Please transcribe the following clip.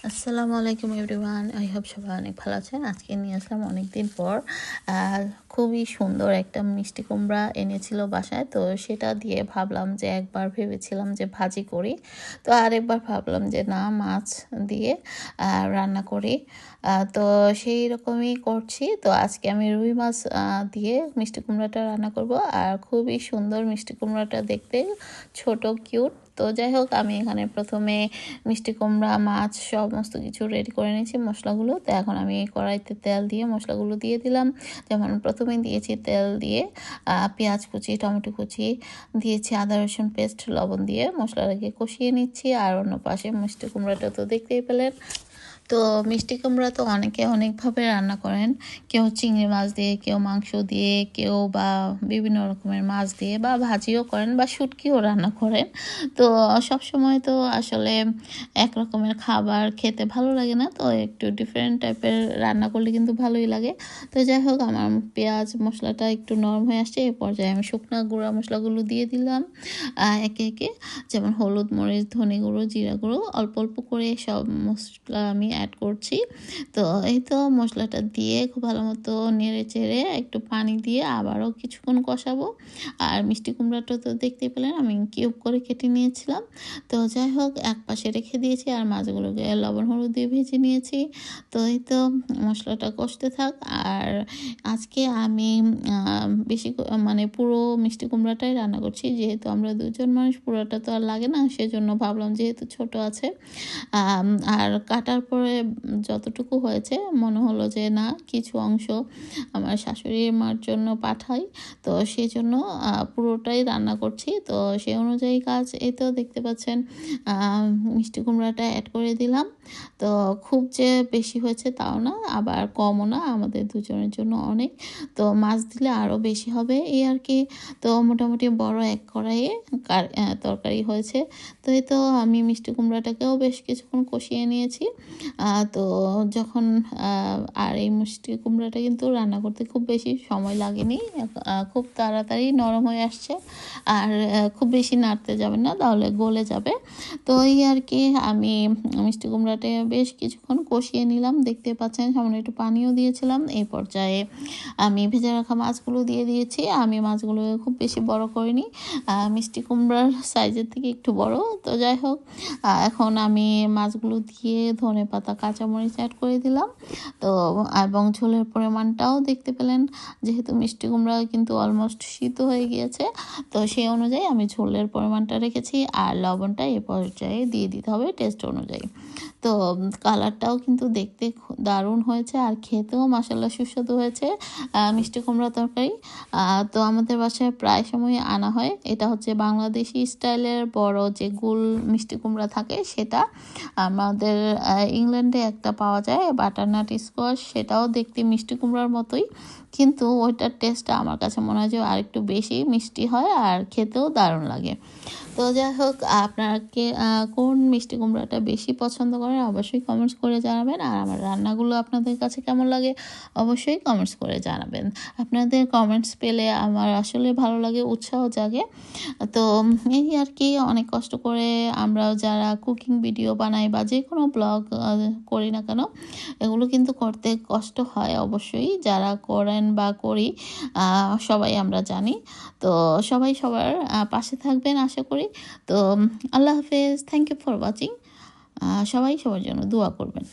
আসসালামু আলাইকুম everyone, I hope সবাই অনেক ভালো আছেন। আজকে নিয়ে আসলাম অনেকদিন পর খুবই সুন্দর একটা মিষ্টি কুমড়া এনেছিল বাসায়। তো সেটা দিয়ে ভাবলাম যে একবার ভেবেছিলাম যে ভাজি করি, তো আরেকবার ভাবলাম যে না, মাছ দিয়ে রান্না করি। তো সেই রকমই করছি। তো আজকে আমি রুই মাছ দিয়ে মিষ্টি কুমড়াটা রান্না করব। আর খুবই সুন্দর মিষ্টি কুমড়াটা দেখতে, ছোট কিউট। তো যাই হোক, আমি এখানে প্রথমে মিষ্টি কুমড়া, মাছ সমস্ত কিছু রেডি করে নিয়েছি মশলাগুলো। তো এখন আমি কড়াইতে তেল দিয়ে মশলাগুলো দিয়ে দিলাম। যেমন প্রথমে দিয়েছি তেল দিয়ে পেঁয়াজ কুচি, টমেটো কুচি দিয়েছি, আদা রসুন পেস্ট, লবণ দিয়ে মশলাটাকে কষিয়ে নিচ্ছি। আর অন্য পাশে মিষ্টি কুমড়াটা তো দেখতেই পেলেন। তো মিষ্টি কুমড়া তো অনেকে অনেকভাবে রান্না করেন। কেউ চিংড়ি মাছ দিয়ে, কেউ মাংস দিয়ে, কেউ বা বিভিন্ন রকমের মাছ দিয়ে বা ভাজিও করেন বা শুটকিও রান্না করেন। তো সব সময় তো আসলে এক রকমের খাবার খেতে ভালো লাগে না, তো একটু ডিফারেন্ট টাইপের রান্না করলে কিন্তু ভালোই লাগে। তো যাই হোক, আমার পেঁয়াজ মশলাটা একটু নরম হয়ে আসছে। এই পর্যায়ে আমি শুকনো গুঁড়া মশলাগুলো দিয়ে দিলাম একে একে। যেমন হলুদ, মরিচ, ধনে গুঁড়ো, জিরা গুঁড়ো অল্প অল্প করে সব মশলা আমি অ্যাড করছি। তো এই তো মশলাটা দিয়ে খুব ভালো মতো নেড়ে চেড়ে একটু পানি দিয়ে আবারও কিছুক্ষণ কষাবো। আর মিষ্টি কুমড়াটা তো দেখতেই পেলেন আমি কিউব করে কেটে নিয়েছিলাম। তো যাই হোক, এক পাশে রেখে দিয়েছি আর মাছগুলোকে লবণ হলুদ দিয়ে ভেজে নিয়েছি। তো এই তো মশলাটা কষতে থাক। আর আজকে আমি বেশি মানে পুরো মিষ্টি কুমড়াটাই রান্না করছি, যেহেতু আমরা দুজন মানুষ, পুরোটা তো আর লাগে না, সেজন্য ভাবলাম যেহেতু ছোট আছে। আর কাটার পরে যতটুকু হয়েছে মনে হলো যে না, কিছু অংশ আমার শাশুড়ি মার জন্য পাঠাই। তো সেই জন্য পুরোটাই রান্না করছি। তো সেই অনুযায়ী কাজ। এই তো দেখতে পাচ্ছেন মিষ্টি কুমড়াটা অ্যাড করে দিলাম। তো খুব যে বেশি হয়েছে তাও না, আবার কমও না, আমাদের দুজনের জন্য অনেক। তো মাছ দিলে আরও বেশি হবে এই আর কি। তো মোটামুটি বড় এক কড়াইয়ে তরকারি হয়েছে। তো এই তো আমি মিষ্টি কুমড়াটাকেও বেশ কিছুক্ষণ কষিয়ে নিয়েছি। তো যখন আর এই মিষ্টি কুমড়াটা কিন্তু রান্না করতে খুব বেশি সময় লাগেনি, খুব তাড়াতাড়ি নরম হয়ে আসছে। আর খুব বেশি নাড়তে যাবেন না, তাহলে গলে যাবে। তো এই আর কি, আমি মিষ্টি কুমড়াটা বেশ কিছুক্ষণ কষিয়ে নিলাম। দেখতে পাচ্ছেন সামনে একটু পানিও দিয়েছিলাম। এই পর্যায়ে আমি ভেজে রাখা মাছগুলো দিয়ে দিয়েছি। আমি মাছগুলো খুব বেশি বড় করিনি, মিষ্টি কুমড়ার সাইজের থেকে একটু বড়। তো যাই হোক, এখন আমি মাছগুলো দিয়ে ধনেপাতা, কাঁচামরিচ অ্যাড করে দিলাম। তো এবং ঝোলের পরিমাণটাও দেখতে পেলেন, যেহেতু মিষ্টি কুমড়া কিন্তু অলমোস্ট সিদ্ধ হয়ে গিয়েছে। তো সেই অনুযায়ী আমি ঝোলের পরিমাণটা রেখেছি। আর লবণটা এ পর্যায়ে দিয়ে দিতে হবে টেস্ট অনুযায়ী। তো কালারটাও কিন্তু দেখতে দারুণ হয়েছে আর খেতেও মাশাআল্লাহ সুস্বাদু হয়েছে মিষ্টি কুমড়া তরকারি। তো আমাদের বাসায় প্রায় সময় আনা হয়। এটা হচ্ছে বাংলাদেশি স্টাইলের বড় যে গোল মিষ্টি কুমড়া থাকে সেটা। আমাদের ইংল্যান্ডে একটা পাওয়া যায় বাটারনাট স্কোয়াশ, সেটাও দেখতে মিষ্টি কুমড়ার মতোই, কিন্তু ওইটার টেস্টটা আমার কাছে মনে হয় যে আরেকটু বেশি মিষ্টি হয় আর খেতেও দারুণ লাগে। তো যাই হোক, আপনারা কোন মিষ্টি কুমড়াটা বেশি পছন্দ করেন অবশ্যই কমেন্টস করে জানাবেন। আর আমার রান্নাগুলো আপনাদের কাছে কেমন লাগে অবশ্যই কমেন্টস করে জানাবেন। আপনাদের কমেন্টস পেলে আমার আসলে ভালো লাগে, উৎসাহ জাগে। তো এই আর কি, অনেক কষ্ট করে আমরা যারা কুকিং ভিডিও বানাই বা যে কোনো ব্লগ করি না কেন, এগুলো কিন্তু করতে কষ্ট হয় অবশ্যই। যারা করেন বা করি সবাই আমরা জানি। তো সবাই সবার পাশে থাকবেন আশা করি। তো আল্লাহ হাফেজ, থ্যাংক ইউ ফর ওয়াচিং। সবাই সবার জন্য দোয়া করবেন।